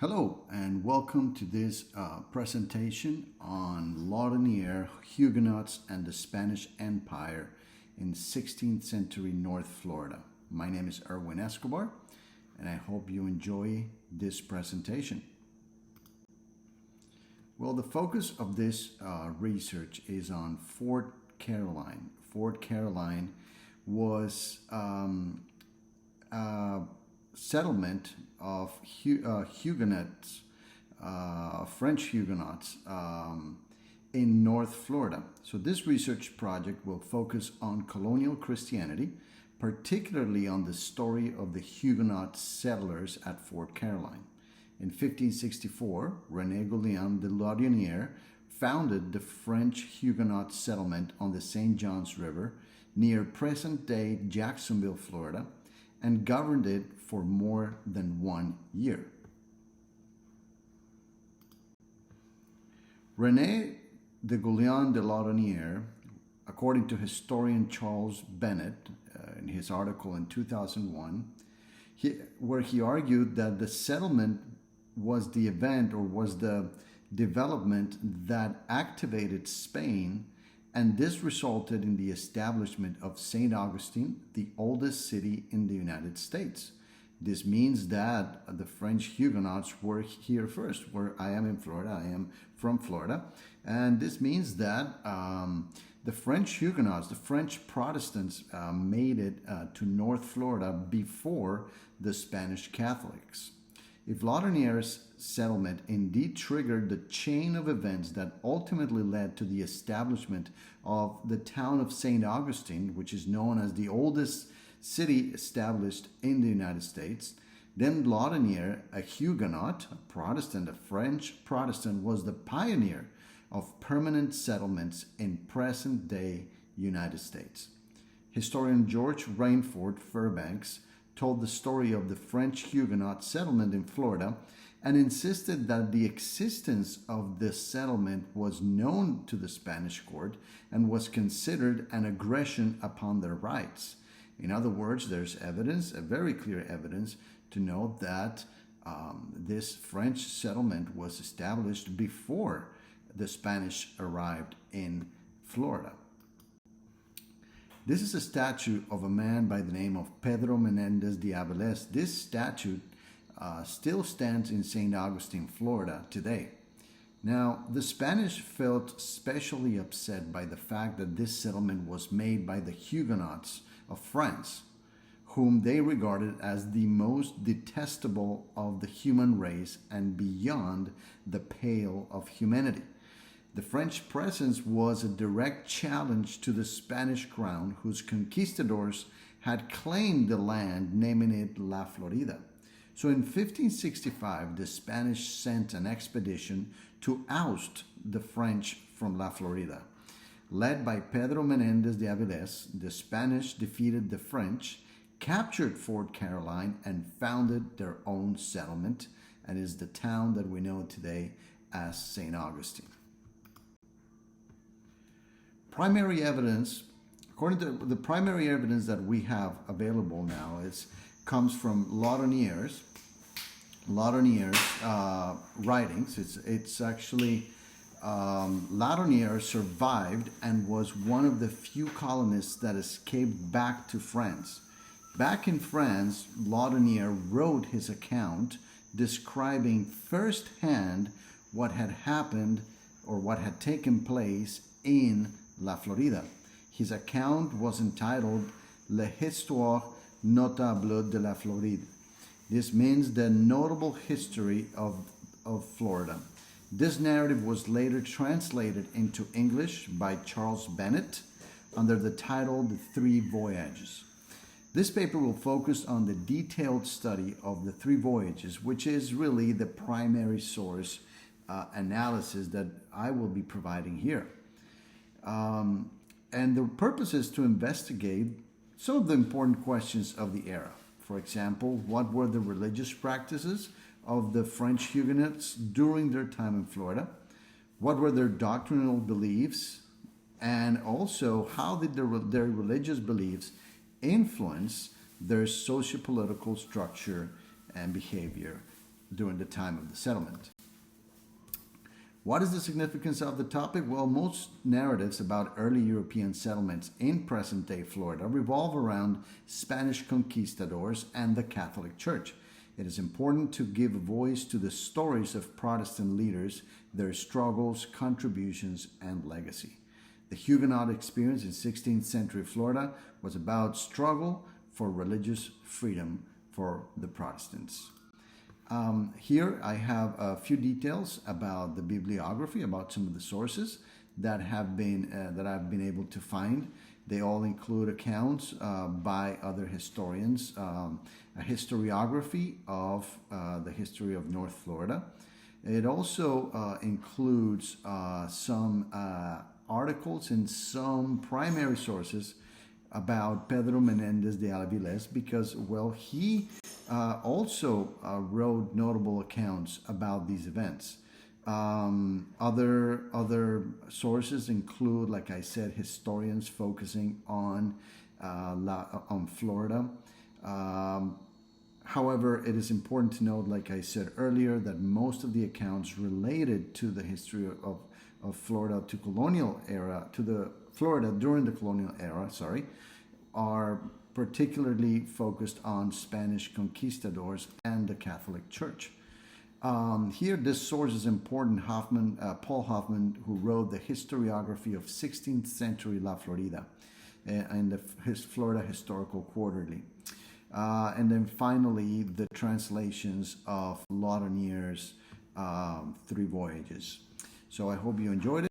Hello and welcome to this presentation on Laudonnière, Huguenots, and the Spanish Empire in 16th century North Florida. My name is Erwin Escobar and I hope you enjoy this presentation. Well, the focus of this research is on Fort Caroline. Fort Caroline was settlement of Huguenots, French Huguenots in North Florida. So this research project will focus on colonial Christianity, particularly on the story of the Huguenot settlers at Fort Caroline. In 1564, René Guillaume de Laudonnière founded the French Huguenot settlement on the St. Johns River near present-day Jacksonville, Florida, and governed it for more than 1 year. René de Guillaume de Laudonnière, according to historian Charles Bennett in his article in 2001, where he argued that the settlement was the event or was the development that activated Spain, and this resulted in the establishment of St. Augustine, the oldest city in the United States. This means that the French Huguenots were here first, where I am in Florida. I am from Florida. And this means that the French Huguenots, the French Protestants, made it to North Florida before the Spanish Catholics. If Laudonnière's settlement indeed triggered the chain of events that ultimately led to the establishment of the town of St. Augustine, which is known as the oldest city established in the United States, then Laudonnière, a Huguenot, a Protestant, a French Protestant, was the pioneer of permanent settlements in present-day United States. Historian George Rainford Fairbanks told the story of the French Huguenot settlement in Florida and insisted that the existence of this settlement was known to the Spanish court and was considered an aggression upon their rights. In other words, there's evidence, a very clear evidence, to note that this French settlement was established before the Spanish arrived in Florida. This is a statue of a man by the name of Pedro Menendez de Avilés. This statue still stands in St. Augustine, Florida today. Now, the Spanish felt especially upset by the fact that this settlement was made by the Huguenots of France, whom they regarded as the most detestable of the human race and beyond the pale of humanity. The French presence was a direct challenge to the Spanish crown, whose conquistadors had claimed the land, naming it La Florida. So in 1565, the Spanish sent an expedition to oust the French from La Florida. Led by Pedro Menendez de Avilés, the Spanish defeated the French, captured Fort Caroline, and founded their own settlement, and is the town that we know today as St. Augustine. Primary evidence, according to the primary evidence that we have available now, comes from Laudonnière's writings. It's actually Laudonnière survived and was one of the few colonists that escaped back to France. Back in France, Laudonnière wrote his account describing firsthand what had happened or what had taken place in La Florida. His account was entitled L'Histoire notable de la Floride. This means the notable history of Florida. This narrative was later translated into English by Charles Bennett under the title The Three Voyages. This paper will focus on the detailed study of the three voyages, which is really the primary source analysis that I will be providing here. And the purpose is to investigate some of the important questions of the era. For example, what were the religious practices of the French Huguenots during their time in Florida? What were their doctrinal beliefs? And also, how did their religious beliefs influence their socio-political structure and behavior during the time of the settlement. What is the significance of the topic? Well, most narratives about early European settlements in present-day Florida revolve around Spanish conquistadors and the Catholic Church. It is important to give voice to the stories of Protestant leaders, their struggles, contributions, and legacy. The Huguenot experience in 16th century Florida was about struggle for religious freedom for the Protestants. Here I have a few details about the bibliography, about some of the sources that have been that I've been able to find. They all include accounts by other historians, a historiography of the history of North Florida. It also includes some articles and some primary sources about Pedro Menendez de Avilés, because, well, he also wrote notable accounts about these events. Other sources include, like I said, historians focusing on Florida. However, it is important to note, like I said earlier, that most of the accounts related to the history of Florida to colonial era, to the Florida during the colonial era, are particularly focused on Spanish conquistadors and the Catholic Church. Here, this source is important. Paul Hoffman, who wrote the historiography of 16th century La Florida and his Florida Historical Quarterly. And then finally, the translations of Laudonnière's Three Voyages. So I hope you enjoyed it.